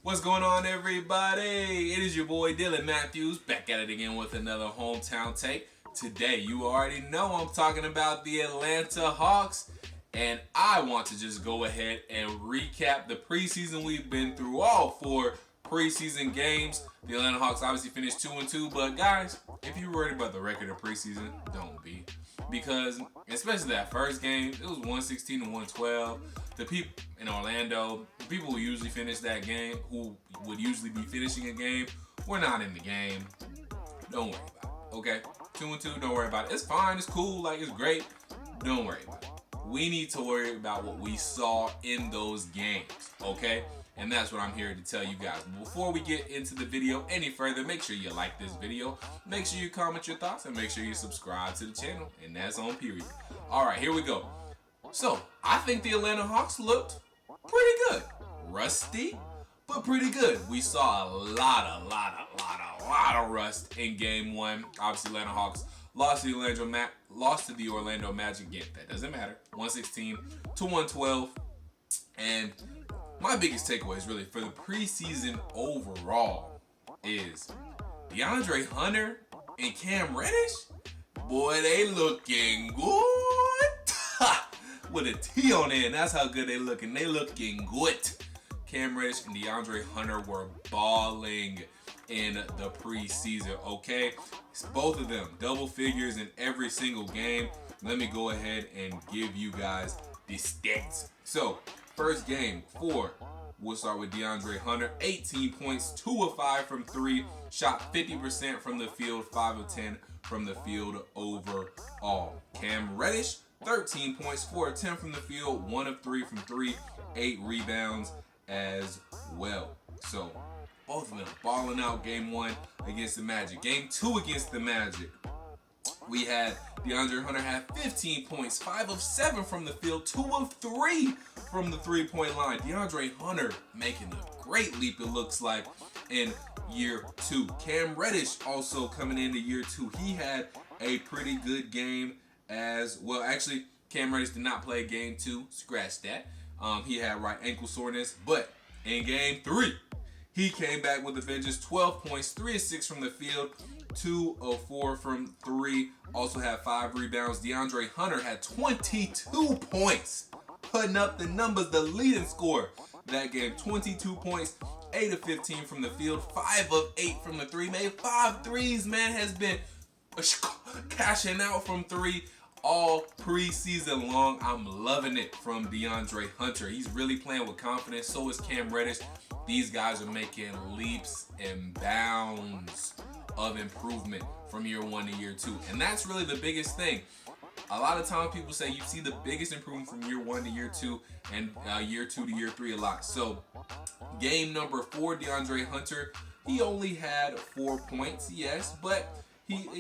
What's going on, everybody? It is your boy Dylan Matthews back at it again with another hometown take. Today, you already know I'm talking about the Atlanta Hawks, and I want to just go ahead and recap the preseason we've been through. All four preseason games. The Atlanta Hawks obviously finished 2-2, but guys, if you're worried about the record of preseason, don't be. Because, especially that first game, it was 116 to 112. The people in Orlando, the people who usually finish that game, who would usually be finishing a game, were not in the game. Don't worry about it, okay? 2-2, don't worry about it. It's fine, it's cool, like, it's great. Don't worry about it. We need to worry about what we saw in those games, okay? And that's what I'm here to tell you guys. But before we get into the video any further, make sure you like this video, make sure you comment your thoughts, and make sure you subscribe to the channel. And that's on period. Alright, here we go. So, I think the Atlanta Hawks looked pretty good. Rusty, but pretty good. We saw a lot of rust in game one. Obviously, Atlanta Hawks lost to the Orlando Magic. Yeah, that doesn't matter. 116 to 112. And my biggest takeaway is really for the preseason overall is DeAndre Hunter and Cam Reddish. Boy, they looking good. With a T on it, and that's how good they looking. They looking good. Cam Reddish and DeAndre Hunter were balling in the preseason, okay? It's both of them, double figures in every single game. Let me go ahead and give you guys the stats. So, first game, we'll start with DeAndre Hunter. 18 points, 2 of 5 from 3. Shot 50% from the field, 5 of 10 from the field overall. Cam Reddish, 13 points, 4 of 10 from the field, 1 of 3 from 3, 8 rebounds as well. So, both of them balling out game one against the Magic. Game two against the Magic, we had DeAndre Hunter had 15 points, 5 of 7 from the field, 2 of 3 from the three-point line. DeAndre Hunter making a great leap, it looks like, in year two. Cam Reddish also coming into year two. He had a pretty good game as well. Actually, Cam Reddish did not play game two. Scratch that. He had right ankle soreness. But in game three, he came back with a vengeance. 12 points, 3 of 6 from the field, 2 of 4 from 3. Also had 5 rebounds. DeAndre Hunter had 22 points, putting up the numbers, the leading scorer that game. 22 points, 8 of 15 from the field, 5 of 8 from the 3. Made 5 threes. Man has been cashing out from 3 all preseason long. I'm loving it from DeAndre Hunter. He's really playing with confidence. So is Cam Reddish. These guys are making leaps and bounds of improvement from year one to year two. And that's really the biggest thing. A lot of times people say you see the biggest improvement from year one to year two and year two to year three a lot. So game number 4, DeAndre Hunter, he only had 4 points, yes, but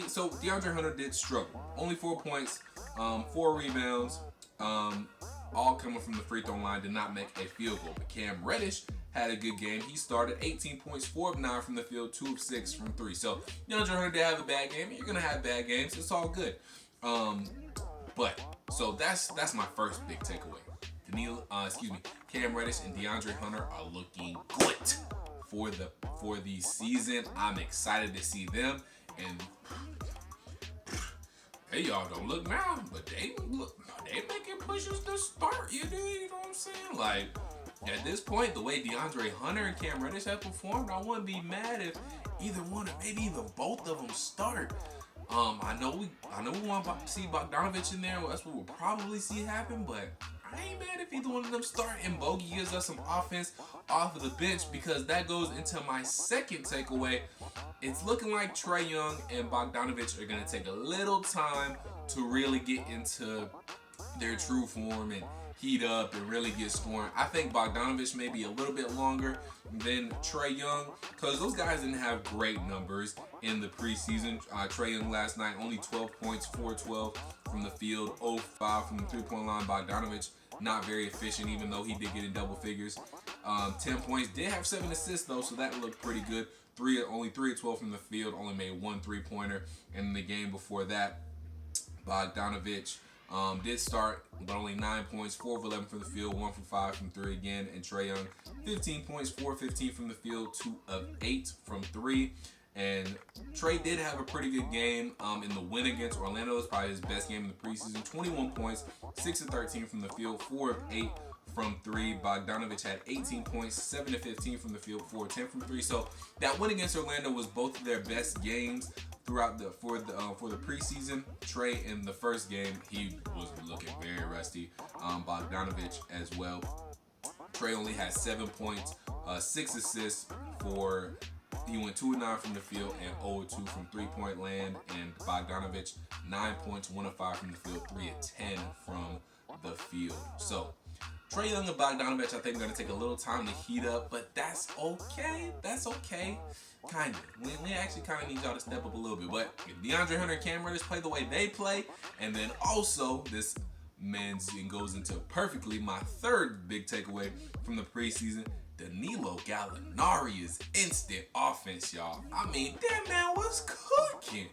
so DeAndre Hunter did struggle. Only 4 points, 4 rebounds, all coming from the free throw line, did not make a field goal. But Cam Reddish had a good game. He started 18 points, 4 of 9 from the field, 2 of 6 from 3. So DeAndre Hunter did have a bad game. You're gonna have bad games. It's all good. So that's my first big takeaway. Cam Reddish and DeAndre Hunter are looking good for the season. I'm excited to see them. And hey, y'all don't look now, but they making pushes to start. You know what I'm saying? Like, at this point, the way DeAndre Hunter and Cam Reddish have performed, I wouldn't be mad if either one or maybe even both of them start. I know we want to see Bogdanovich in there. That's what we'll probably see happen, but I ain't mad if either one of them start and Bogey gives us some offense off of the bench, because that goes into my second takeaway. It's looking like Trae Young and Bogdanovich are going to take a little time to really get into their true form and heat up and really get scoring. I think Bogdanovich may be a little bit longer than Trae Young, because those guys didn't have great numbers in the preseason. Trae Young last night, only 12 points, 4-12 from the field, 0-5 from the three-point line. Bogdanovich, not very efficient, even though he did get in double figures. 10 points, did have 7 assists though, so that looked pretty good. Only 3 of 12 from the field, only made 1 3-pointer. And in the game before that, Bogdanovich Did start, but only 9 points, 4 of 11 from the field, 1 for 5 from 3 again. And Trae Young, 15 points, 4 of 15 from the field, 2 of 8 from 3. And Trae did have a pretty good game in the win against Orlando. It was probably his best game in the preseason. 21 points, 6 of 13 from the field, 4 of 8 from 3. Bogdanovich had 18 points, 7 of 15 from the field, 4 of 10 from 3. So that win against Orlando was both of their best games throughout for the preseason. Trae in the first game, he was looking very rusty. Bogdanovich as well. Trae only had 7 points, 6 assists he went 2 of 9 from the field and 0 of 2 from 3-point land. And Bogdanovich, 9 points, 1 of 5 from the field, 3 of 10 from the field. So Trae Young and Bogdanovich, I think, are going to take a little time to heat up, but that's okay. That's okay. Kind of. We actually kind of need y'all to step up a little bit. But if DeAndre Hunter and Cam Reddish play the way they play, and then also this goes into perfectly my third big takeaway from the preseason. Danilo Gallinari is instant offense, y'all. I mean, that man was cooking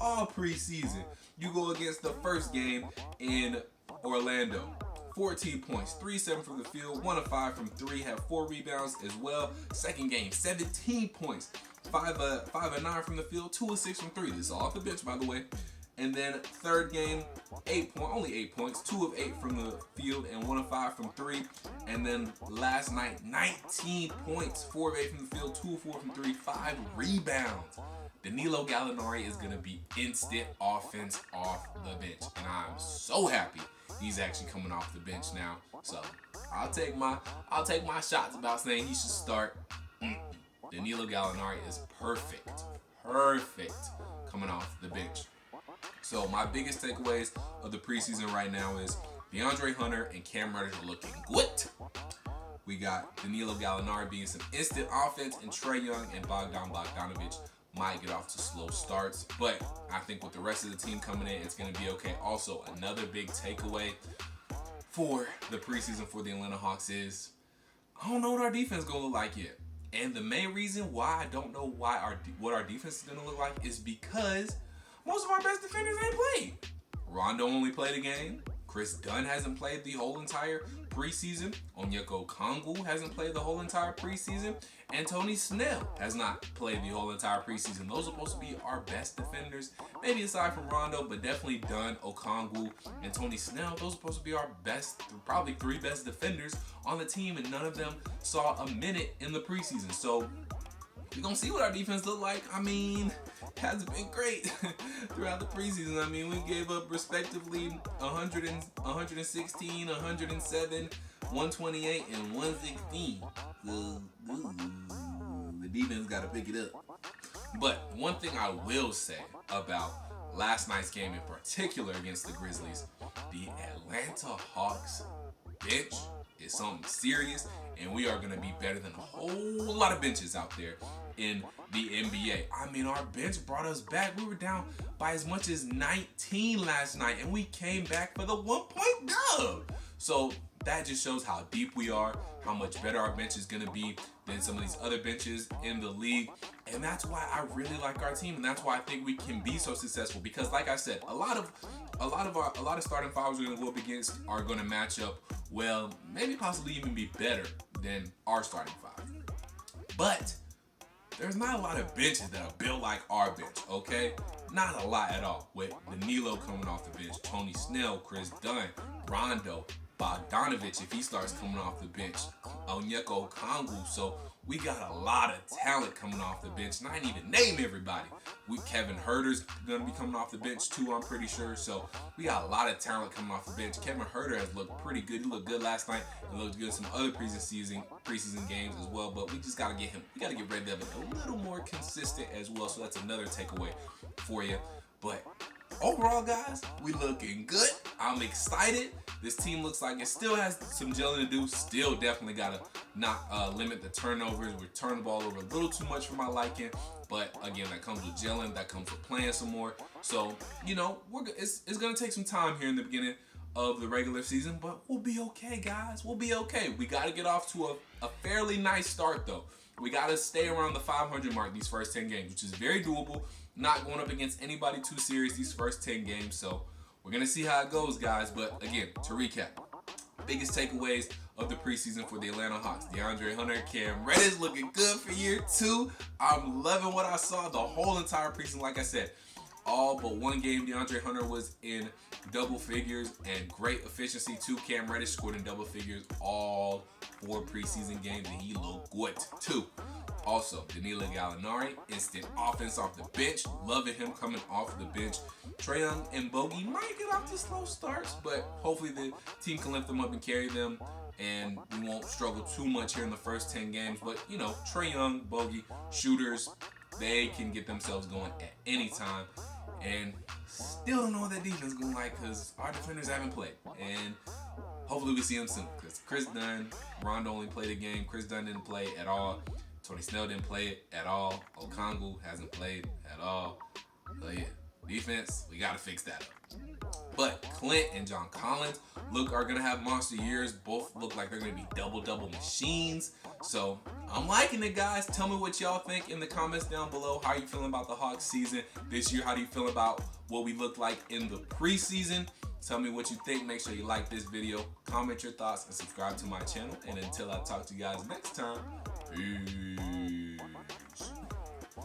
all preseason. You go against the first game in Orlando. 14 points, 3-7 from the field, 1 of 5 from 3, had 4 rebounds as well. Second game, 17 points, 5 of 9 from the field, 2 of 6 from 3. This is all off the bench, by the way. And then third game, only 8 points, 2 of 8 from the field and 1 of 5 from 3. And then last night, 19 points, 4 of 8 from the field, 2 of 4 from 3, 5 rebounds. Danilo Gallinari is gonna be instant offense off the bench, and I'm so happy he's actually coming off the bench now. So I'll take my shots about saying he should start. Danilo Gallinari is perfect coming off the bench. So my biggest takeaways of the preseason right now is DeAndre Hunter and Cam Reddish are looking good. We got Danilo Gallinari being some instant offense, and Trae Young and Bogdanovich might get off to slow starts. But I think with the rest of the team coming in, it's going to be okay. Also, another big takeaway for the preseason for the Atlanta Hawks is I don't know what our defense is going to look like yet. And the main reason why I don't know what our defense is going to look like is because most of our best defenders ain't played. Rondo only played a game. Chris Dunn hasn't played the whole entire preseason. Onyeka Okongwu hasn't played the whole entire preseason. And Tony Snell has not played the whole entire preseason. Those are supposed to be our best defenders. Maybe aside from Rondo, but definitely Dunn, Okongwu, and Tony Snell. Those are supposed to be our best, probably 3 best defenders on the team, and none of them saw a minute in the preseason. So we're going to see what our defense look like. I mean, it hasn't been great throughout the preseason. I mean, we gave up respectively 116, 107, 128, and 116. The defense got to pick it up. But one thing I will say about last night's game in particular against the Grizzlies, the Atlanta Hawks bench is something serious, and we are going to be better than a whole lot of benches out there in the NBA. I mean, our bench brought us back. We were down by as much as 19 last night, and we came back for the 1-point dub. So that just shows how deep we are, how much better our bench is going to be than some of these other benches in the league. And that's why I really like our team, and that's why I think we can be so successful. Because like I said, a lot of starting fives we're going to go up against are going to match up well, maybe possibly even be better than our starting five. But there's not a lot of benches that are built like our bench, okay? Not a lot at all. With Danilo coming off the bench, Tony Snell, Chris Dunn, Rondo, Bogdanovich, if he starts coming off the bench, Onyeka Okongwu. So we got a lot of talent coming off the bench, and I didn't even name everybody. Kevin Huerter's going to be coming off the bench too, I'm pretty sure. So we got a lot of talent coming off the bench. Kevin Huerter has looked pretty good. He looked good last night and looked good in some other preseason games as well. But we just got to get him. We got to get Red Devil a little more consistent as well. So that's another takeaway for you. But overall, guys, we looking good. I'm excited. This team looks like it still has some gelling to do. Still definitely got to not limit the turnovers. We're turning the ball over a little too much for my liking. But again, that comes with gelling. That comes with playing some more. So, it's going to take some time here in the beginning of the regular season. But we'll be okay, guys. We'll be okay. We got to get off to a fairly nice start, though. We got to stay around the 500 mark these first 10 games, which is very doable. Not going up against anybody too serious these first 10 games. So we're going to see how it goes, guys. But again, to recap, biggest takeaways of the preseason for the Atlanta Hawks: DeAndre Hunter, Cam Reddish looking good for year 2. I'm loving what I saw the whole entire preseason. Like I said, all but one game, DeAndre Hunter was in double figures and great efficiency too. Cam Reddish scored in double figures all 4 preseason games, and he looked good too. Also, Danilo Gallinari, instant offense off the bench. Loving him coming off the bench. Trae Young and Bogey might get off to slow starts, but hopefully the team can lift them up and carry them, and we won't struggle too much here in the first 10 games. But, you know, Trae Young, Bogey, shooters, they can get themselves going at any time. And still don't know what that defense is going like, because our defenders haven't played. And hopefully we see them soon, because Chris Dunn, Rondo only played a game. Chris Dunn didn't play at all. Tony Snell didn't play it at all. Okongwu hasn't played at all. So yeah, defense, we got to fix that up. But Clint and John Collins are going to have monster years. Both look like they're going to be double-double machines. So I'm liking it, guys. Tell me what y'all think in the comments down below. How are you feeling about the Hawks season this year? How do you feel about what we looked like in the preseason? Tell me what you think. Make sure you like this video, comment your thoughts, and subscribe to my channel. And until I talk to you guys next time, peace.